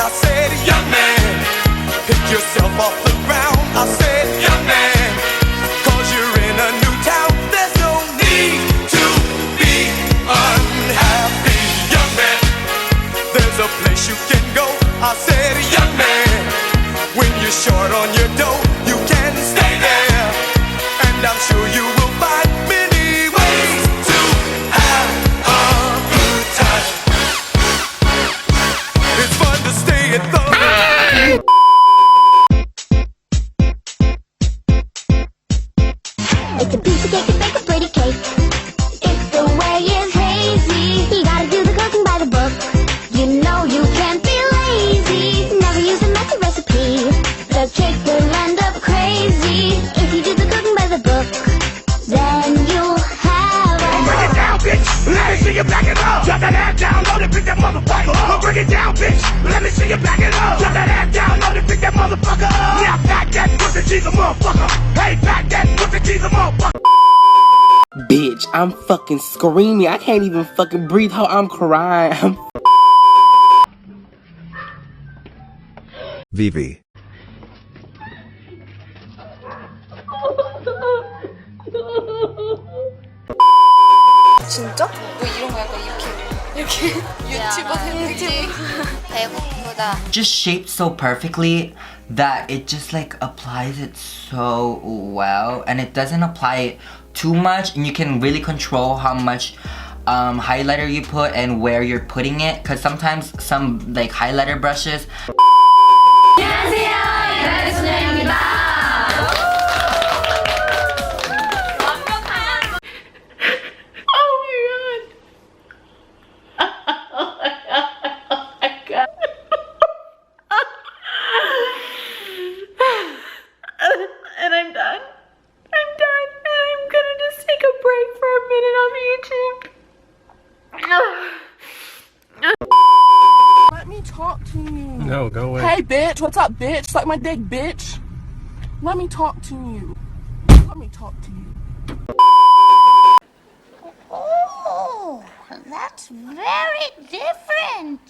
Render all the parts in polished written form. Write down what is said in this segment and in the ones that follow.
I said, young man, pick yourself off the ground. I said, young man, cause you're in a new town. There's no need to be unhappy, young man. There's a place you can go. I said, young man, when you're short on your dough, you can stay there. And I'm sure you will find many ways to have a good time. It's fun to stay at the It's a piece of cake to bake a pretty cake. If the way is hazy, you gotta do the cooking by the book. You know you can't be lazy. Never use a messy recipe. The cake will end up crazy. If you do the cooking by the book, then you'll have a Break it down, bitch. Let me see you back it up. Drop that ass down, load it, pick that motherfucker up. Break it down, bitch. Let me see you back it up. Drop that ass down, load it, pick that motherfucker up. Now back that pussy, she's a motherfucker. Hey, back that pussy, she's a motherfucker. Bitch, I'm fucking screaming. I can't even fucking breathe. How I'm crying. Vivi. 진짜? 뭐 이런 거 약간 이렇게 유튜버 생기지? 배고프다. Just shaped so perfectly that it just like applies it so well, and it doesn't apply it too much, and you can really control how much highlighter you put and where you're putting it, because sometimes some like highlighter brushes. And I'm done. I'm done. And I'm gonna just take a break for a minute on YouTube. Let me talk to you. No, go away. Hey, bitch. What's up, bitch? Suck my dick, bitch. Let me talk to you. Let me talk to you. Oh, that's very different.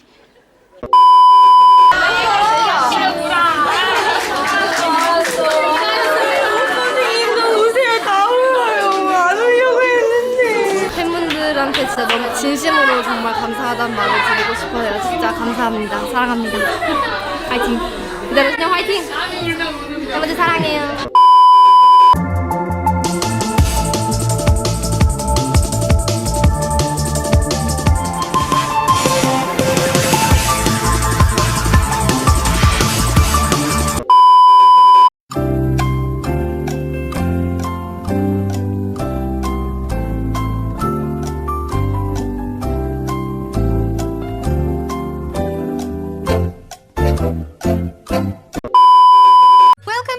팬분들한테 진짜 너무 진심으로 정말 감사하다는 말을 드리고 싶어요. 진짜 감사합니다. 사랑합니다. 화이팅. 기다려주세요. 화이팅. 여러분들 사랑해요.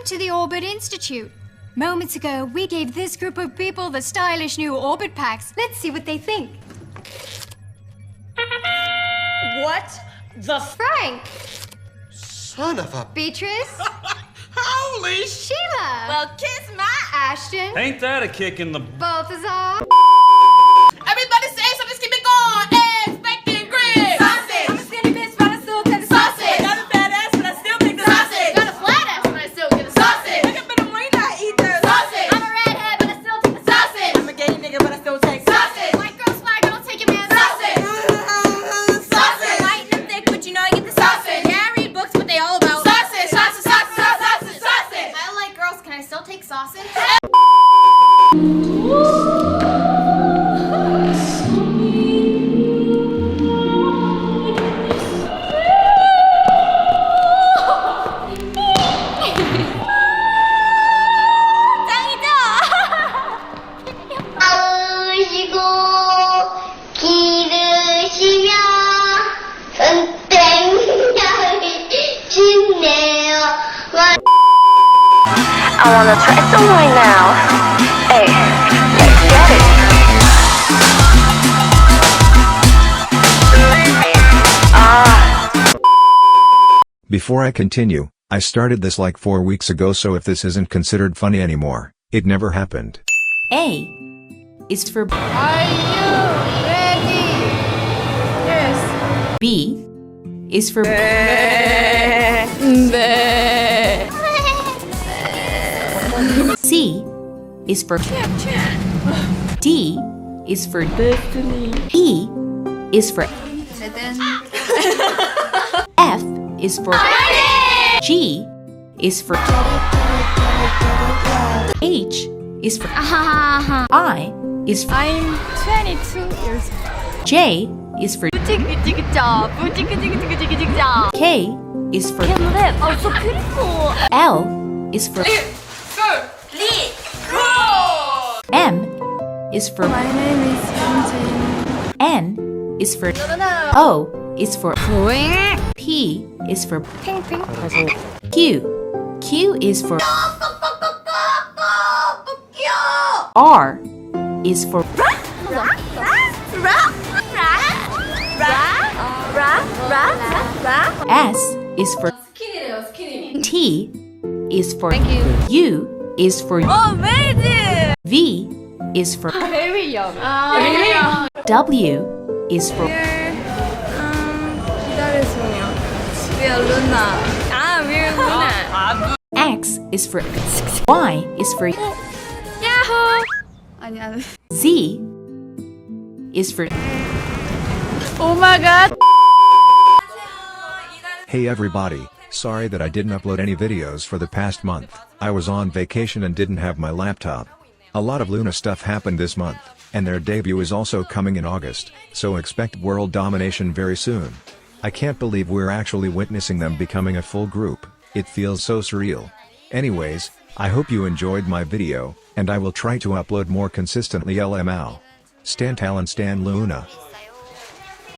To the Orbit Institute. Moments ago, we gave this group of people the stylish new Orbit packs. Let's see what they think. What the Frank! son of a... Beatrice! Holy Sheila! Well, kiss my... Ashton! Ain't that a kick in the... Balthazar! Everybody say something, keep it going. Eggs, bacon, grits. Sausage. I'm a skinny bitch, but I still take the sausage. Got a fat ass, but I still take the sausage. Got a flat ass, but I still get the sausage. Wake up in the morning, I eat the sausage. I'm a redhead, but I still take the sausage. I'm a gay nigga, but I still take sausage. White girl swagger, don't take your man sausage. Sausage. White and thick, but you know you get the sausage. Yeah, I read books, but they all about sausage. Sausage, sausage, sausage, sausage. I like girls, can I still take sausage? I wanna try some right now. Hey, let's get it. Before I continue, I started this like 4 weeks ago, so if this isn't considered funny anymore, it never happened. A is for Are you ready? Yes. B is for C is for D is for E is for F is for G is for H is for I is for I'm 22 years old. J is for K is for L is for M is for My name is Yunjin. N is for O is for P is for Q is for R is for S is for T is for U is for V is for Very young. W is for 기다려주세요. We're Luna. We're Luna. X is for Y is for Yahoo! 아니야. Z is for Oh my god. Hey everybody, sorry that I didn't upload any videos for the past month. I was on vacation and didn't have my laptop. A lot of Luna stuff happened this month, and their debut is also coming in August, so expect world domination very soon. I can't believe we're actually witnessing them becoming a full group. It feels so surreal. Anyways, I hope you enjoyed my video, and I will try to upload more consistently. LMAO. Stan Talent Stan Luna.